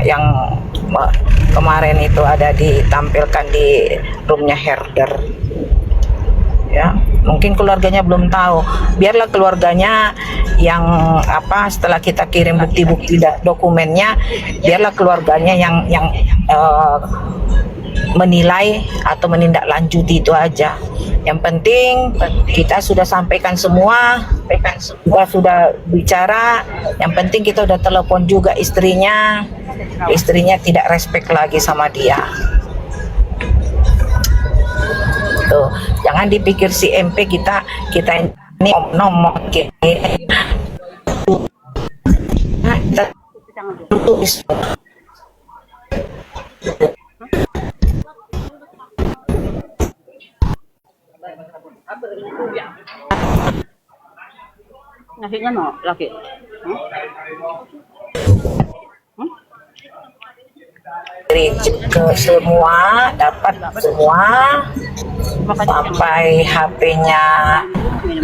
yang kemarin itu ada ditampilkan di roomnya herder, ya mungkin keluarganya belum tahu, biarlah keluarganya yang setelah kita kirim bukti-bukti dokumennya, biarlah keluarganya yang menilai atau menindaklanjuti, itu aja. Yang penting kita sudah sampaikan semua, kita sudah bicara. Yang penting kita udah telepon juga istrinya tidak respect lagi sama dia. Tuh, jangan dipikir si MP kita ini nomor ngasihnya no lagi. Ke semua, dapat semua sampai HP-nya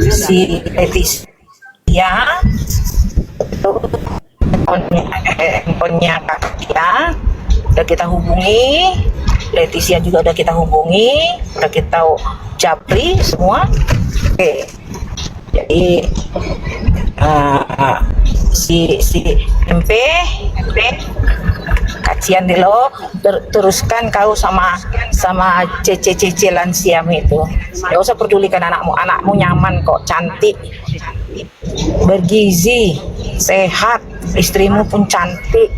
si Leticia, handphonenya Katia udah kita hubungi, Leticia juga udah kita hubungi, udah kita japri semua. Oke. Jadi si MP kacian deh lo, teruskan kau sama cece lansiam itu, gak usah pedulikan anakmu nyaman kok, cantik, bergizi, sehat, istrimu pun cantik.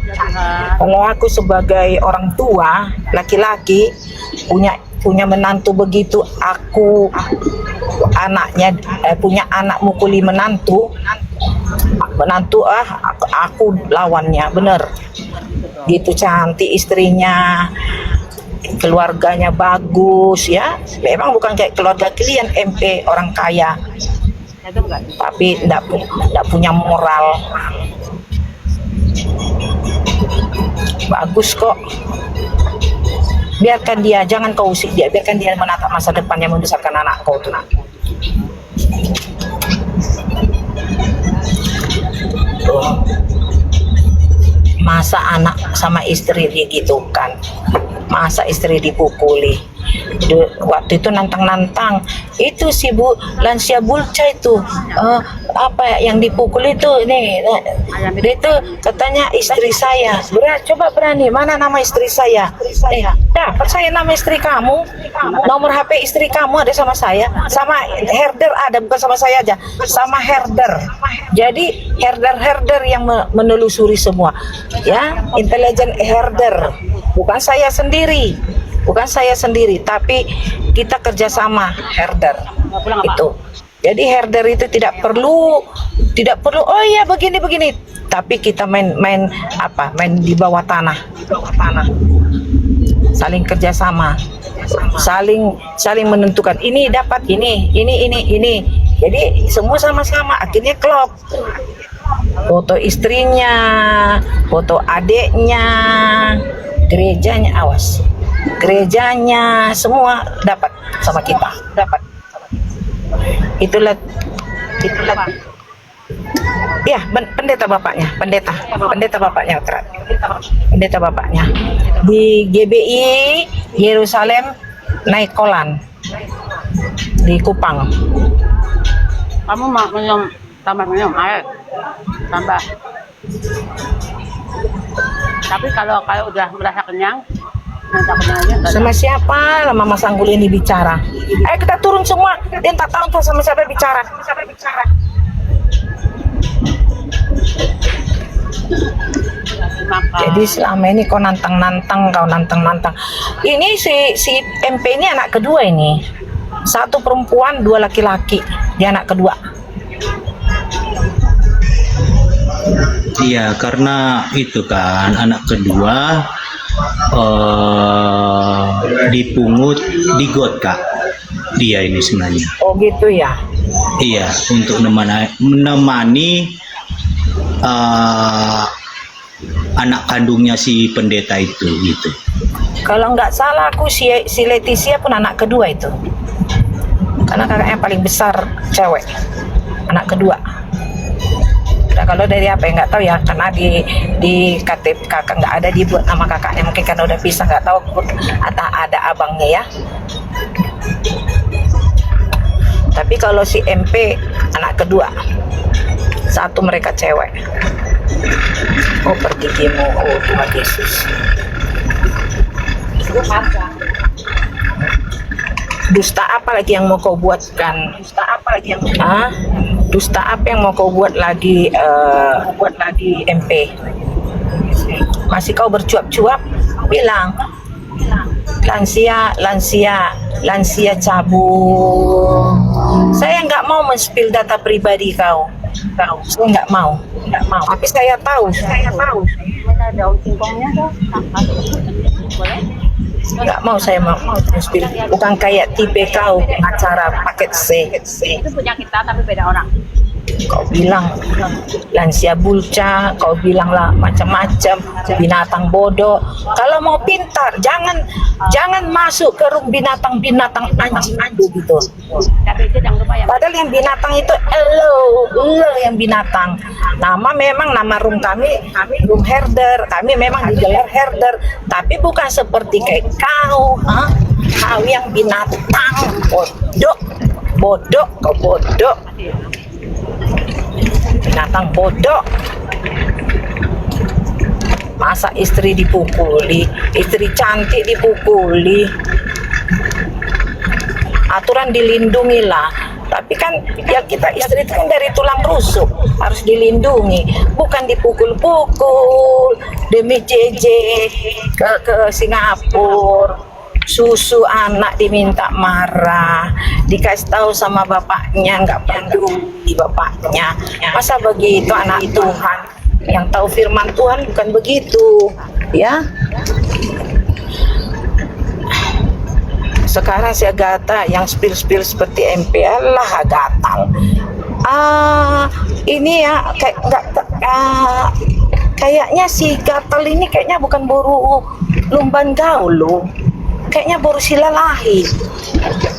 Kalau aku sebagai orang tua laki-laki punya menantu begitu, aku anaknya punya anak mukuli menantu aku lawannya, bener gitu. Cantik istrinya, keluarganya bagus, ya memang bukan kayak keluarga kalian MP orang kaya, tapi enggak punya moral. Bagus kok, biarkan dia, jangan kau usik dia, biarkan dia menatap masa depannya, membesarkan anak kau tuh. Masa anak sama istri digitukan, masa istri dipukuli. Waktu itu nantang itu si Bu lansia Bulca itu yang dipukul itu nih, dia itu katanya istri saya. Coba berani, mana nama istri saya? Dapat saya nama istri kamu, nomor HP istri kamu ada sama saya, sama herder ada, bukan sama saya aja, sama herder. Jadi herder yang menelusuri semua, ya, intelijen herder, bukan saya sendiri. Tapi kita kerjasama herder itu. Jadi herder itu tidak perlu oh iya begini, tapi kita main di bawah tanah, saling kerjasama, saling menentukan ini dapat ini. Jadi semua sama-sama, akhirnya klop. Foto istrinya, foto adiknya, gerejanya semua dapat sama kita, dapat. Itulah ya, pendeta bapaknya di GBI Yerusalem Naikolan di Kupang. Kamu mau minum air tambah, tapi kalau udah merasa kenyang, sama siapa lah Mama Sanggul ini bicara? Ayo kita turun semua, dia tak tahu tuh sama siapa bicara. Jadi selama ini kau nantang. Ini si MP ini anak kedua ini, satu perempuan, dua laki-laki, dia anak kedua. Iya, karena itu kan anak kedua dipungut di got, Kak. Dia ini sebenarnya. Oh gitu ya. Iya, untuk menemani anak kandungnya si pendeta itu gitu. Kalau nggak salah aku si Leticia pun anak kedua itu. Karena kakaknya paling besar cewek, anak kedua. Nah, kalau dari apa ya nggak tahu ya, karena di KTP kakak nggak ada dibuat nama kakaknya, mungkin karena udah pisah nggak tahu ada abangnya ya. Tapi kalau si MP anak kedua, satu mereka cewek. Oh pergi demo, oh Tuhan Yesus. Dusta apa lagi yang mau kau buatkan? Dusta apa lagi yang dusta apa yang mau kau buat lagi MP? Masih kau bercuap-cuap? Bilang lansia cabul. Saya nggak mau men-spill data pribadi kau. Saya nggak mau. Tapi saya tahu. Ada daun singkongnya tuh. Boleh? Nggak mau saya mau men-spill. Bukan kayak tipe kau acara paket C. Itu punya kita tapi beda orang. Kau bilang lansia bulca, kau bilang lah macam-macam, binatang bodoh. Kalau mau pintar, jangan masuk ke binatang anjing gitu. Tapi itu jangan lupa ya. Padahal yang binatang itu lo yang binatang. Nama room kami room herder. Kami memang digelar herder, tapi bukan seperti kayak kau, kau yang binatang bodoh, kau bodoh. Binatang bodoh. Masa istri dipukuli, istri cantik dipukuli. Aturan dilindungi lah. Tapi kan ya kita istri itu kan dari tulang rusuk, harus dilindungi, bukan dipukul-pukul demi JJ ke Singapura. Susu anak diminta marah, dikasih tahu sama bapaknya nggak peduli bapaknya. Masa begitu anak Tuhan yang tahu firman Tuhan? Bukan begitu ya. Sekarang si Agatha yang spill seperti MP, lah gatal. Ini ya kayaknya si gatal ini kayaknya bukan baru lumban gaul loh. Kayaknya baru silalahi.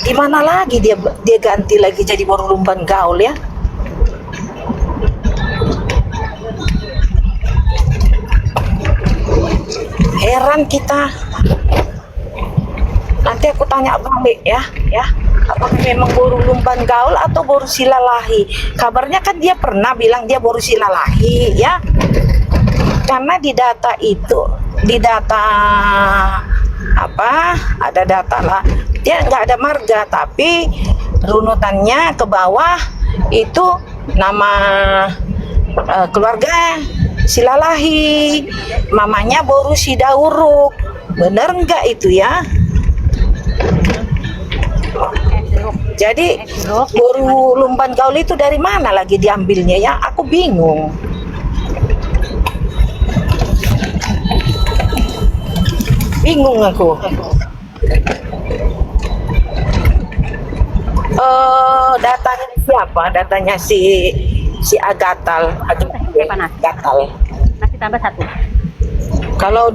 Gimana lagi dia ganti lagi jadi baru lumban gaul ya? Heran kita. Nanti aku tanya balik ya. Apakah memang baru lumban gaul atau baru silalahi? Kabarnya kan dia pernah bilang dia baru silalahi ya. Karena di data ada data lah, dia nggak ada marga, tapi runutannya ke bawah itu nama keluarga silalahi, mamanya boru sidauruk. Bener nggak itu ya? Jadi boru lumban gaul itu dari mana lagi diambilnya ya? Aku bingung. Bingung aku. Datanya siapa? Datanya si Agatal. Gatal. Masih tambah satu. Kalau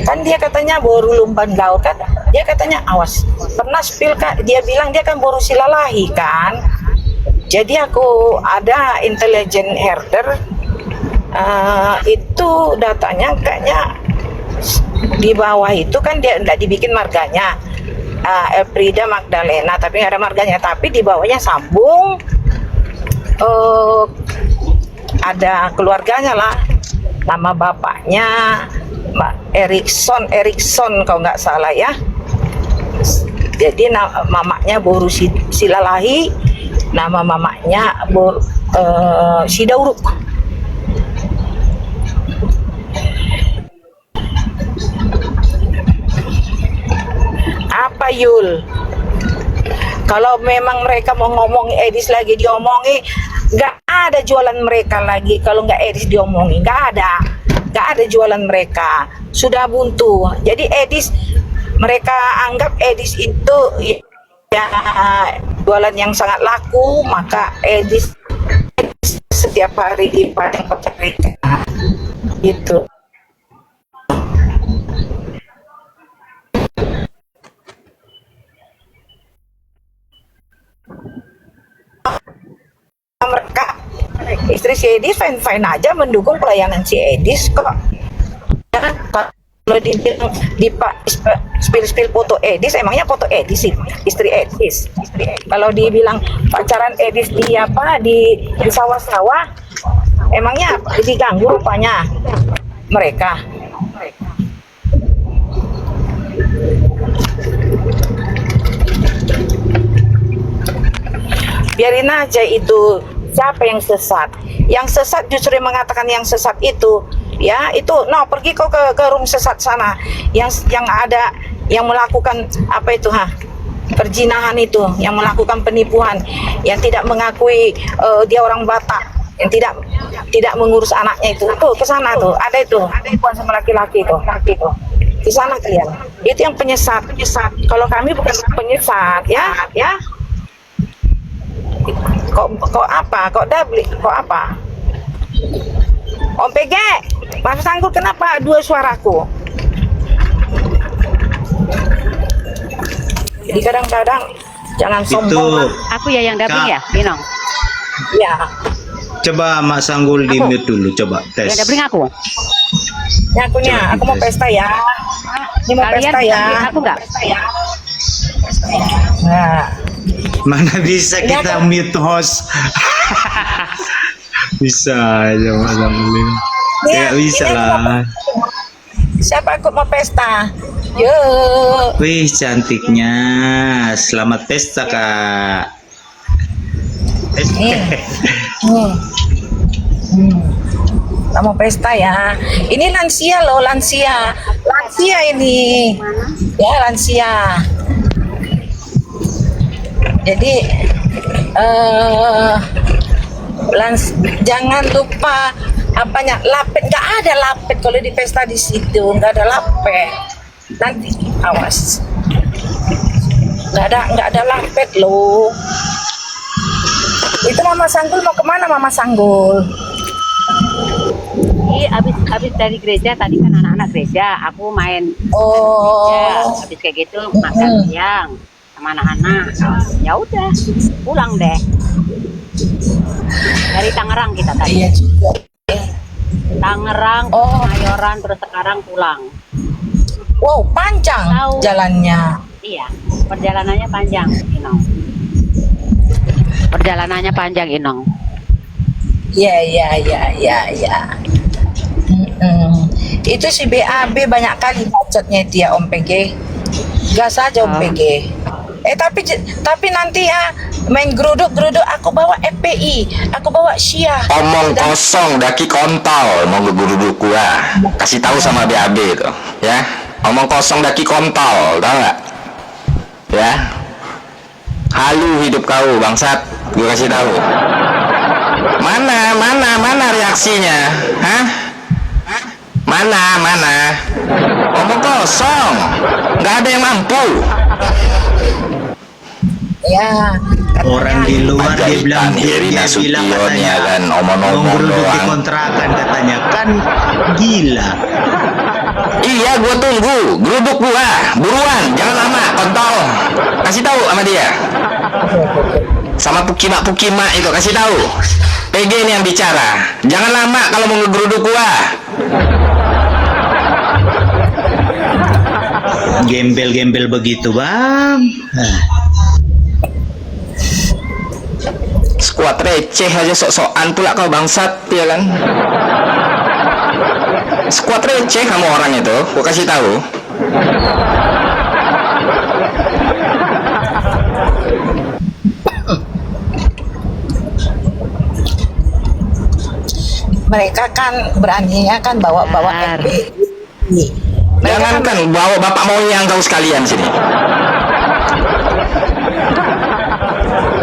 kan dia katanya baru lumban gaul kan? Dia katanya awas. Pernah spill Kak, dia bilang dia kan baru silalahi kan? Jadi aku ada intelijen herder. Itu datanya kayaknya di bawah itu kan dia enggak dibikin marganya Elfrida Magdalena, tapi nggak ada marganya, tapi di bawahnya sambung ada keluarganya lah, nama bapaknya Erikson kalau nggak salah ya. Jadi mamanya boru silalahi, nama mamanya sidauruk. Apa Yul? Kalau memang mereka mau ngomong Edis lagi diomongi, nggak ada jualan mereka lagi. Kalau nggak Edis diomongi, nggak ada jualan mereka. Sudah buntu. Jadi Edis, mereka anggap Edis itu ya jualan yang sangat laku, maka Edis setiap hari di Padang Peterika gitu. Mereka istri si Edis fine aja mendukung pelayanan si Edis kok. Ya kan? Kalau dibilang di Pak spill foto Edis, emangnya foto Edis sih, istri Edis. Kalau dibilang pacaran Edis di apa di sawah-sawah, emangnya diganggu rupanya mereka. Biarin aja itu, siapa yang sesat? Yang sesat justru yang mengatakan yang sesat itu, ya itu, no pergi kau ke room sesat sana, yang ada yang melakukan apa itu perzinahan itu, yang melakukan penipuan, yang tidak mengakui dia orang Batak, yang tidak mengurus anaknya itu, tuh ke sana tuh, ada itu, penipuan sama laki-laki tuh, di sana kalian, itu yang penyesat. Kalau kami bukan penyesat, ya. Kok apa? Kok dabli? Kok apa? Om PG, Mas Sanggul kenapa dua suaraku? Jadi kadang-kadang jangan sombong. Aku ya yang dubbing ya, Binong. Ya. Coba Mak Sanggul di mute dulu, coba tes. Yang dubbing aku. Ya, aku mau pesta ya. Ini mau Kalian pesta ya. dubbing aku nggak? Nah. Mana bisa kita mute host? Bisa aja Mak Sanggul. Ya bisa lah. Siapa aku mau pesta? Yuk. Wih cantiknya. Selamat pesta Kak. Kita mau pesta ya. Ini lansia loh, lansia ini. Ya lansia. Jadi jangan lupa apanya, lapet, nggak ada lapet kalau di pesta di situ, nggak ada lapet. Nanti awas, nggak ada lapet loh. Itu Mama Sanggul mau kemana Mama Sanggul? Habis dari gereja tadi kan anak-anak gereja, aku main Oh. gereja. Habis kayak gitu makan siang sama anak-anak. Ya udah, pulang deh. Dari Tangerang kita tadi. Iya juga. Tangerang, Oh. Mayoran, terus sekarang pulang. Wow, panjang Tahu. jalannya. Iya, perjalanannya panjang, Inong. Perjalanannya panjang, Inong. Ya. Itu si BAB banyak kali bacotnya itu ya Om PG. Gas aja Om PG. Tapi nanti ya main geruduk aku bawa FPI, aku bawa Syia. Omong kosong daki kontol mau guru gua. Kasih tahu sama BAB itu, ya. Omong kosong daki kontol, tahu nggak? Ya. Halu hidup kau bangsat, gua kasih tahu. Mana reaksinya? Hah? Mana? Omong kosong, nggak ada yang mampu. Ya. Orang di luar dia bilang Irina bilang Sution katanya ya kan, omong-omong geruduk di doang. kontrakan katanya kan gila. Iya, gua tunggu. Geruduk gua, buruan, jangan lama, kontol. Kasih tahu sama dia. Sama Pukima itu kasih tahu. PG ini yang bicara. Jangan lama kalau mau ngegeruduk gua. Gembel-gembel begitu, Bang. Skuad receh aja sok-sokan pula kau bangsat, ya kan? Skuad receh kamu orang itu, gua kasih tahu. Mereka kan beraninya kan bawa FPI. Jangan kan bawa bapak moyang kau sekalian sini.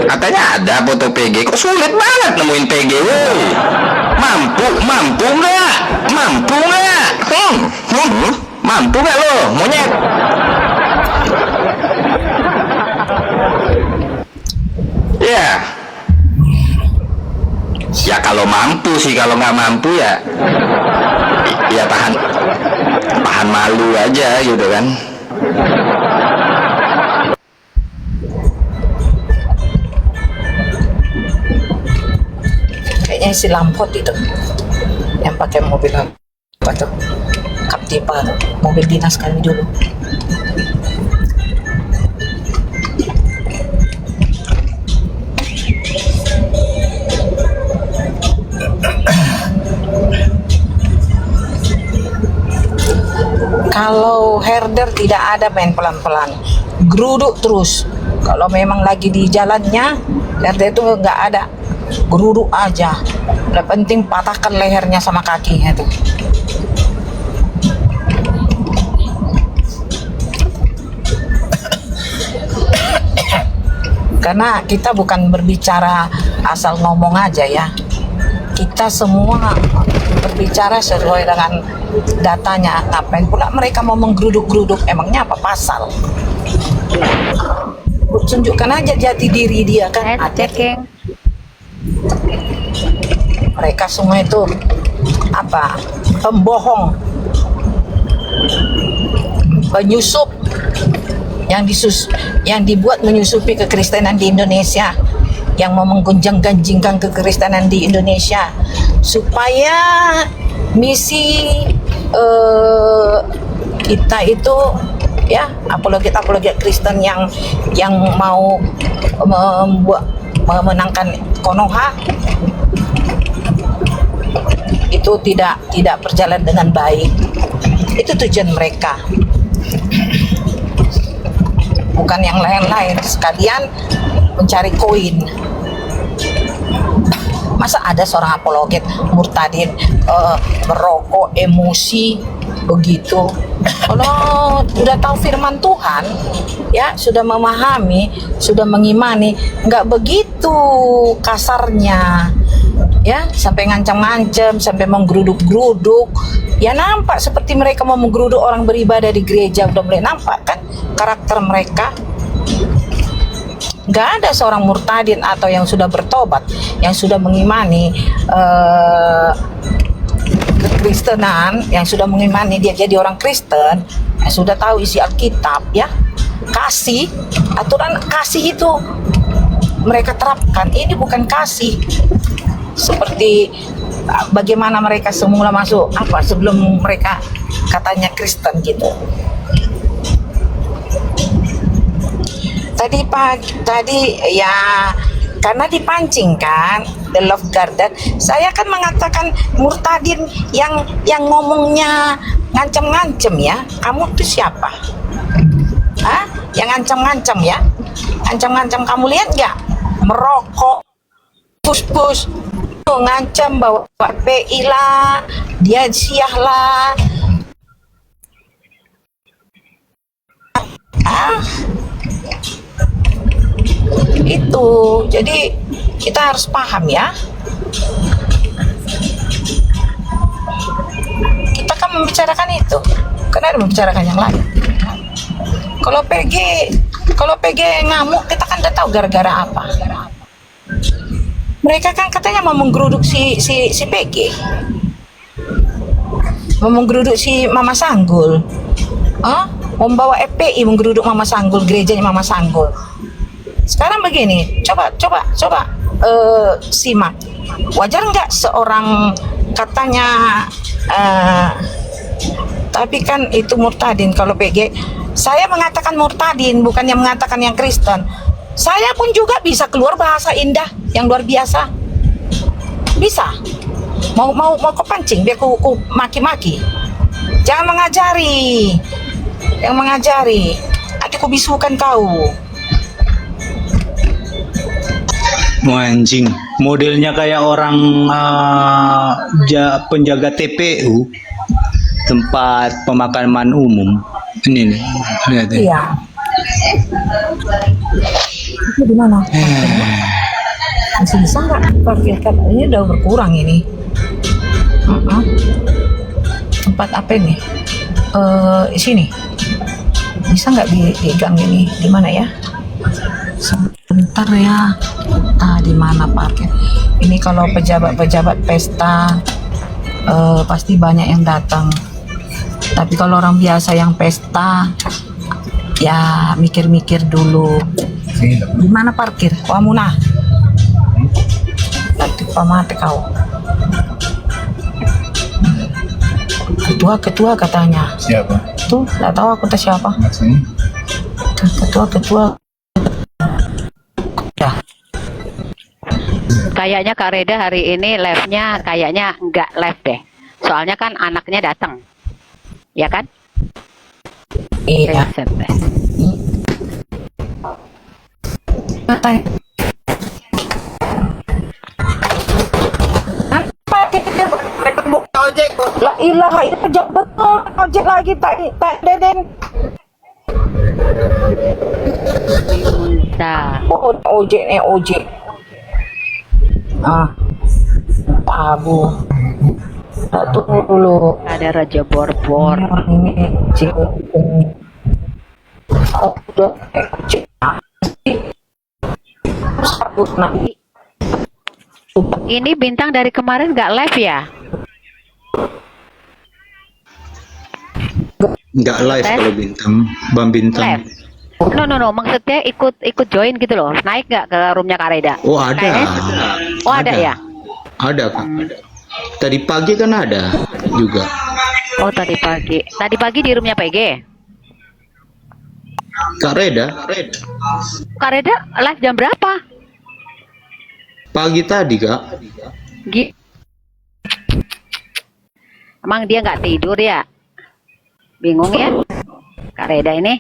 Katanya ada foto PG, kok sulit banget nemuin PG, woi. Mampu nggak? Mampu nggak lo, monyet? Ya. Ya kalau mampu sih, kalau nggak mampu ya tahan malu aja gitu kan. Kayaknya si Lampot itu yang pakai mobil apa tuh, Captiva tuh, mobil dinas kami dulu. Kalau herder tidak ada, main pelan-pelan, geruduk terus. Kalau memang lagi di jalannya, herder itu nggak ada, geruduk aja. Udah penting patahkan lehernya sama kakinya tuh. Karena kita bukan berbicara asal ngomong aja ya. Kita semua berbicara sesuai dengan datanya. Ngapain pula mereka mau menggeruduk-geruduk? Emangnya apa pasal? Tunjukkan aja jati diri dia kan. Checking. Mereka semua itu apa? Pembohong, penyusup yang dibuat menyusupi kekristenan di Indonesia, yang mau menggonjang-ganjingkan kekristenan di Indonesia supaya misi kita itu ya apologet Kristen yang mau memenangkan Konoha itu tidak berjalan dengan baik. Itu tujuan mereka, bukan yang lain-lain. Sekalian mencari koin. Masa ada seorang apologet murtadin merokok, emosi begitu? Kalau sudah tahu firman Tuhan, ya sudah memahami, sudah mengimani, nggak begitu kasarnya, ya sampai ngancam-ngancam, sampai menggeruduk-geruduk. Ya nampak seperti mereka mau menggeruduk orang beribadah di gereja. Udah mulai nampak kan karakter mereka. Nggak ada seorang murtadin atau yang sudah bertobat, yang sudah mengimani kekristenan, yang sudah mengimani dia jadi orang Kristen, yang sudah tahu isi Alkitab, ya kasih, aturan kasih itu mereka terapkan. Ini bukan kasih seperti bagaimana mereka semula masuk apa sebelum mereka katanya Kristen gitu. Tadi ya karena dipancing kan The Love Garden, saya kan mengatakan murtadin yang ngomongnya ngancam-ngancam ya. Kamu tuh siapa? Hah? Yang ngancam-ngancam ya? Ngancam-ngancam, kamu lihat nggak? Merokok, pus-pus, ngancam bawa PI lah, dia siah lah. Itu jadi kita harus paham ya, kita kan membicarakan itu karena ada membicarakan yang lain. Kalau PG ngamuk, kita kan udah tahu gara-gara apa. Mereka kan katanya mau menggeruduk si PG, mau menggeruduk si Mama Sanggul, membawa FPI menggeruduk Mama Sanggul, gerejanya Mama Sanggul. Sekarang begini, coba simak. Wajar nggak seorang katanya, tapi kan itu murtadin. Kalau PG, saya mengatakan murtadin, bukan yang mengatakan yang Kristen. Saya pun juga bisa keluar bahasa indah yang luar biasa. Bisa. Mau kepancing, biar ku maki-maki. Jangan mengajari. Yang mengajari, nanti ku bisukan kau. Anjing, modelnya kayak orang penjaga TPU, tempat pemakaman umum. Ini nih, lihat ya. Iya. Itu di mana? Masih bisa nggak parkirkan? Ini udah berkurang ini. Tempat apa ini? Di sini. Bisa nggak di gang ini? Di mana ya? Sebentar ya. Di mana parkir? Ini kalau pejabat-pejabat pesta pasti banyak yang datang. Tapi kalau orang biasa yang pesta, ya mikir-mikir dulu. Di mana parkir? Kamu nah. Nanti pamate kau. Ketua katanya. Siapa? Tuh, nggak tahu aku tuh siapa. Maksudnya? Ketua. Ya, Kayaknya Kak Reda hari ini live-nya kayaknya nggak live deh. Soalnya kan anaknya datang. Ya kan? iya. Tes, tes. Katanya. La ilaha ini kejam betul ojek lagi tak deden. Nah, Oh, ojek. Abu. Tunggu dulu. ada Raja Borbor. Ini ojek. Oh, udah ojek. Sabut nak. Ini bintang dari kemarin nggak live ya? Nggak live Tes. kalau bintang. Bang Bintang. Live. No. Maksudnya ikut join gitu loh. Naik nggak ke roomnya Kak Reda? Oh ada. Kayaknya- Oh ada ya? Ada Kak. Tadi pagi kan ada juga. Oh tadi pagi. Tadi pagi di roomnya PG. Kak Reda. Kak Reda live jam berapa? Pagi tadi Kak. Emang dia nggak tidur ya? Bingung ya? Kak Reda ini.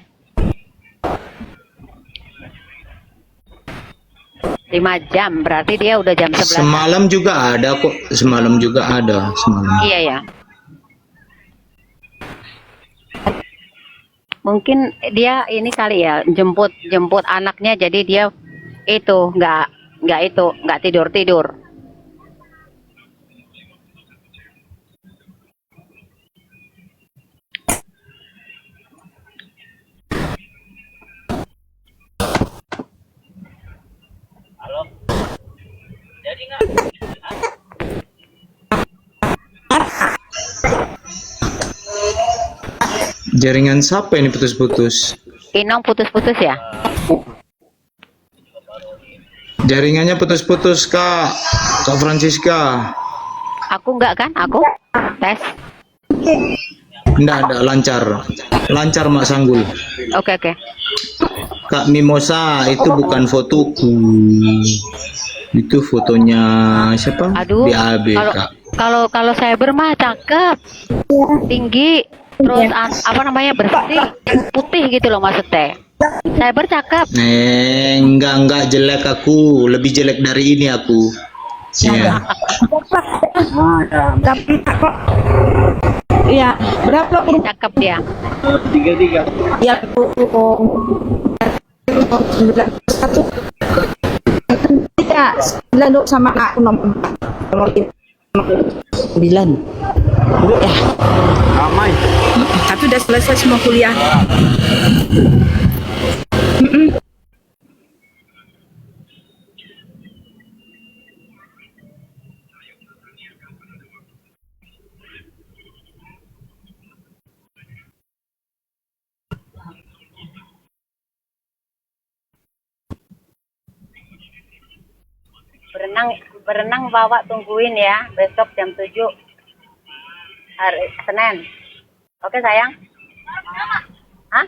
5 jam, berarti dia udah jam 11. Semalam juga ada kok. Semalam. Iya ya. Mungkin dia ini kali ya jemput anaknya, jadi dia itu nggak tidur. Jaringan siapa ini putus-putus? Inong putus-putus ya? Jaringannya putus-putus Kak. Kak Francisca. Aku nggak kan? Aku tes. Enggak lancar. Lancar Mak Sanggul. Oke. Kak Mimosa itu bukan fotoku. Itu fotonya siapa? Aduh. BAB Kak. Kalau saya bermah cakep, tinggi, terus bersih, putih gitu loh maksudnya. Saya bercakep. Enggak jelek aku, lebih jelek dari ini aku. Iya. Iya, berapa Cakep dia. ya satu tiga lalu sama aku nomor 9 ya. Tapi udah selesai semua kuliah. Berenang bawa tungguin ya besok jam 7 hari Senin. Oke sayang. Hah?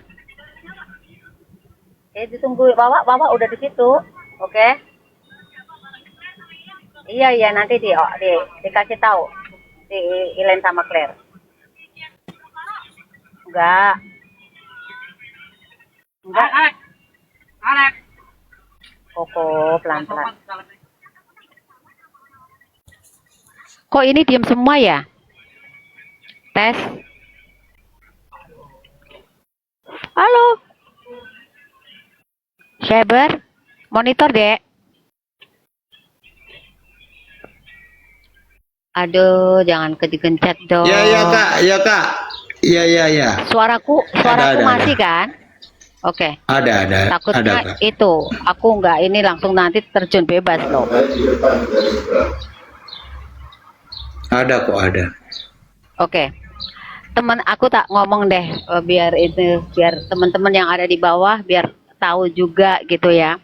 Ditunggu bawa udah di situ. Oke. Iya nanti dikasih tahu di Ilen sama Claire. Enggak. Koko pelan-pelan. Kok ini diam semua ya? Tes. Halo. Shaber, monitor dek. Aduh, jangan kegencet dong. Ya Kak. Ya. Suaraku Ada. masih kan? Oke. Ada. Takutnya Kak. itu, aku nggak ini langsung nanti terjun bebas loh. Ada kok ada. Oke. Temen aku tak ngomong deh, biar teman-teman yang ada di bawah biar tahu juga gitu ya.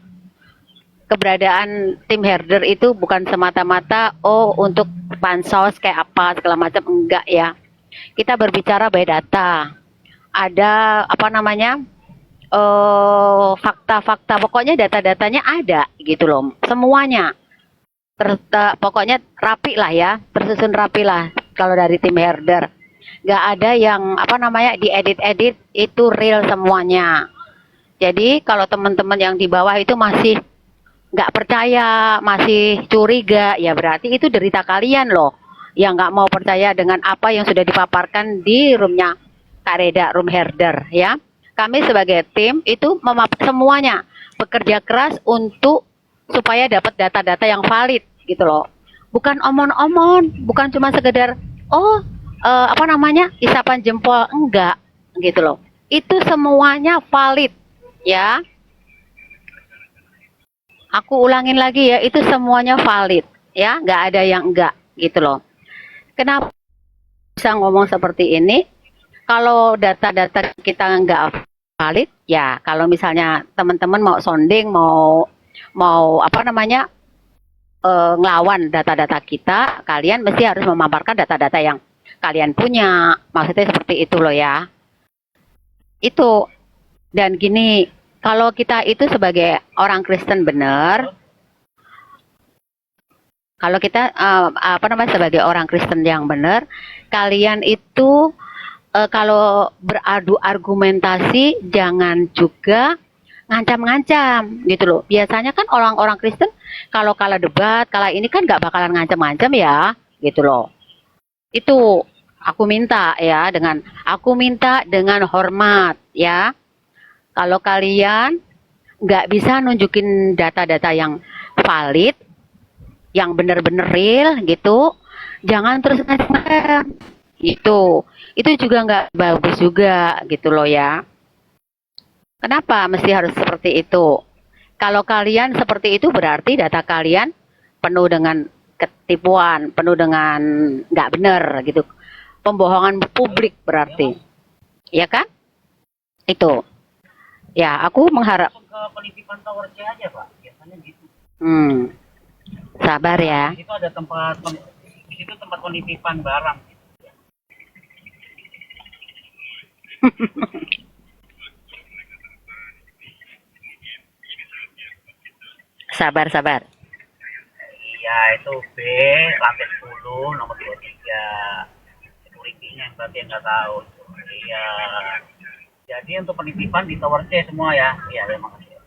Keberadaan tim herder itu bukan semata-mata untuk pansos kayak apa segala macam, enggak ya. Kita berbicara by data. Ada apa namanya? Fakta-fakta, pokoknya data-datanya ada gitu loh. Semuanya. Pokoknya rapi lah ya, tersusun rapi lah kalau dari tim herder. Nggak ada yang apa namanya diedit-edit, itu real semuanya. Jadi kalau teman-teman yang di bawah itu masih nggak percaya, masih curiga, ya berarti itu derita kalian loh, yang nggak mau percaya dengan apa yang sudah dipaparkan di roomnya Kak Reda, room herder ya. Kami sebagai tim itu semuanya bekerja keras untuk supaya dapat data-data yang valid gitu loh. Bukan omon-omon, bukan cuma sekedar apa namanya isapan jempol, enggak gitu loh. Itu semuanya valid ya. Aku ulangin lagi ya, itu semuanya valid ya, nggak ada yang enggak gitu loh. Kenapa bisa ngomong seperti ini? Kalau data-data kita nggak valid, ya kalau misalnya teman-teman mau sounding, mau apa namanya ngelawan data-data kita, kalian mesti harus memaparkan data-data yang kalian punya. Maksudnya seperti itu loh ya. Itu. Dan gini, kalau kita itu sebagai orang Kristen benar, kalau kita apa namanya sebagai orang Kristen yang benar, kalian itu kalau beradu argumentasi jangan juga ngancam-ngancam gitu loh. Biasanya kan orang-orang Kristen kalau kalah debat, kalah ini kan nggak bakalan ngancam-ngancam ya, gitu loh. Itu aku minta ya, aku minta dengan hormat ya. Kalau kalian nggak bisa nunjukin data-data yang valid, yang benar-benar real gitu, jangan terus ngancam. Itu juga nggak bagus juga gitu loh ya. Kenapa mesti harus seperti itu? Kalau kalian seperti itu berarti data kalian penuh dengan ketipuan, penuh dengan nggak benar gitu. Pembohongan publik berarti. Ya kan? Itu. Ya, aku mengharap ke penitipan tower C aja, Pak. Biasanya gitu. Sabar ya. Di situ ada di situ tempat penitipan barang. Sabar. Iya, itu B, lantai 10, nomor 23. Security-nya yang berarti nggak tahu. Iya. Jadi untuk penitipan di tower C semua ya. Iya, terima kasih.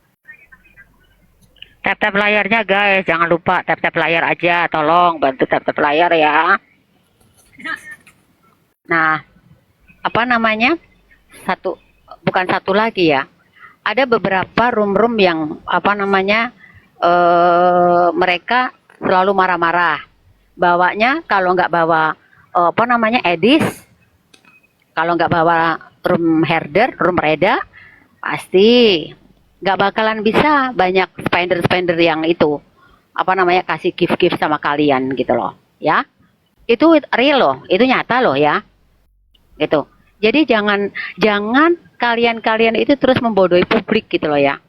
Tap-tap layarnya guys, jangan lupa tap-tap layar aja, tolong bantu tap-tap layar ya. Nah, apa namanya? Bukan satu lagi ya. Ada beberapa room-room yang apa namanya? Mereka selalu marah-marah. Bawanya kalau nggak bawa apa namanya? Edis, kalau nggak bawa room herder, room reda, pasti nggak bakalan bisa banyak spender yang itu apa namanya kasih gift sama kalian gitu loh ya. Itu real loh, itu nyata loh ya gitu. Jadi jangan kalian itu terus membodohi publik gitu loh ya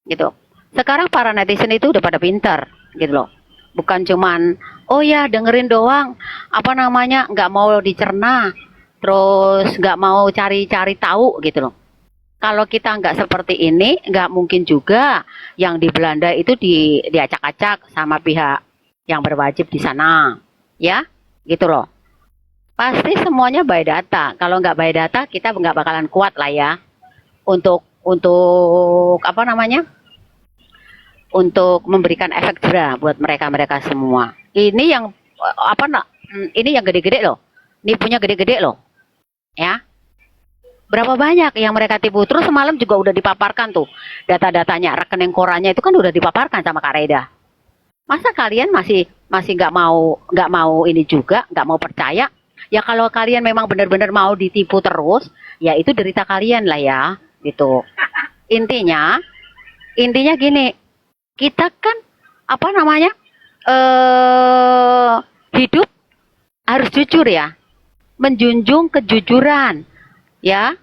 gitu. Sekarang para netizen itu udah pada pintar gitu loh, bukan cuman oh ya dengerin doang, apa namanya nggak mau dicerna, terus nggak mau cari-cari tahu gitu loh. Kalau kita nggak seperti ini, nggak mungkin juga yang di Belanda itu diacak-acak sama pihak yang berwajib di sana, ya, gitu loh. Pasti semuanya by data. Kalau nggak by data, kita nggak bakalan kuat lah ya untuk apa namanya, untuk memberikan efek jerah buat mereka semua. Ini yang ini yang gede-gede loh, ini punya gede-gede loh, ya. Berapa banyak yang mereka tipu? Terus semalam juga udah dipaparkan tuh data-datanya, rekening korannya itu kan udah dipaparkan sama Kak Reda. Masa kalian masih nggak mau ini juga, nggak mau percaya? Ya kalau kalian memang benar-benar mau ditipu terus, ya itu derita kalian lah ya, gitu. Intinya gini, kita kan apa namanya hidup harus jujur ya, menjunjung kejujuran, ya.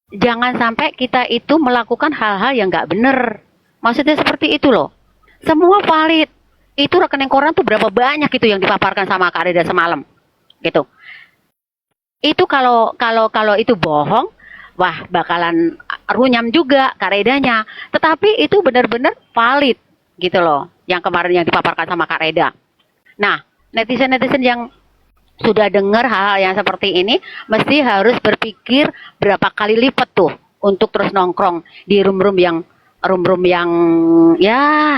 Jangan sampai kita itu melakukan hal-hal yang nggak benar. Maksudnya seperti itu loh. Semua valid. Itu rekening koran tuh berapa banyak itu yang dipaparkan sama Kak Reda semalam. Gitu. Itu kalau itu bohong, wah bakalan runyam juga karedanya. Tetapi itu benar-benar valid gitu loh, yang kemarin yang dipaparkan sama Kak Reda. Nah, netizen-netizen yang sudah dengar hal-hal yang seperti ini, mesti harus berpikir berapa kali lipat tuh untuk terus nongkrong di room-room yang ya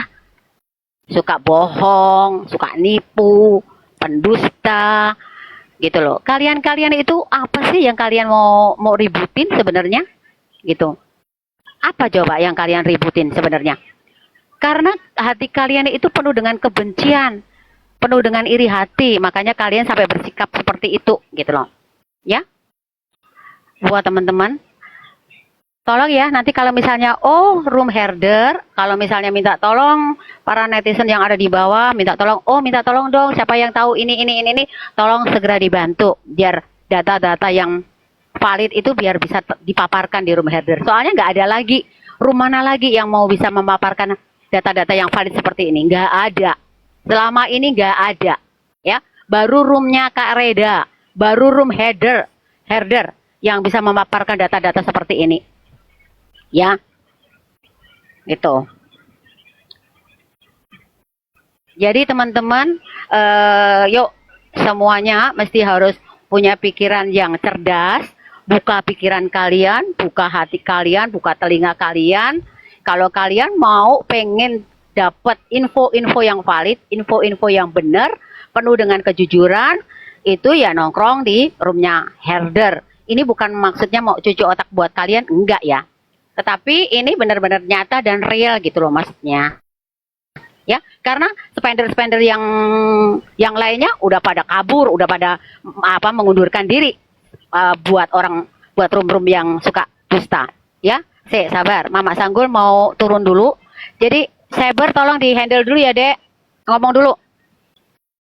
suka bohong, suka nipu, pendusta, gitu loh. Kalian itu apa sih yang kalian mau ributin sebenarnya? Gitu. Apa coba yang kalian ributin sebenarnya? Karena hati kalian itu penuh dengan kebencian, penuh dengan iri hati, makanya kalian sampai bersikap seperti itu, gitu loh. Ya, buat teman-teman, tolong ya, nanti kalau misalnya, room herder, kalau misalnya minta tolong, para netizen yang ada di bawah, minta tolong dong, siapa yang tahu ini, tolong segera dibantu, biar data-data yang valid itu biar bisa dipaparkan di room herder. Soalnya nggak ada lagi, room mana lagi yang mau bisa memaparkan data-data yang valid seperti ini? Nggak ada. Selama ini nggak ada. Ya, baru roomnya Kak Reda, baru room herder yang bisa memaparkan data-data seperti ini. Ya, gitu. Jadi teman-teman, yuk semuanya mesti harus punya pikiran yang cerdas, buka pikiran kalian, buka hati kalian, buka telinga kalian. Kalau kalian mau pengen dapat info-info yang valid, info-info yang benar, penuh dengan kejujuran, itu ya nongkrong di roomnya herder. Ini bukan maksudnya mau cuci otak buat kalian, enggak ya. Tetapi ini benar-benar nyata dan real gitu loh maksudnya. Ya, karena spender-spender yang lainnya udah pada kabur, udah pada mengundurkan diri buat room-room yang suka dusta. Ya, sabar, Mama Sanggul mau turun dulu. Jadi Saber tolong di handle dulu ya, Dek. Ngomong dulu.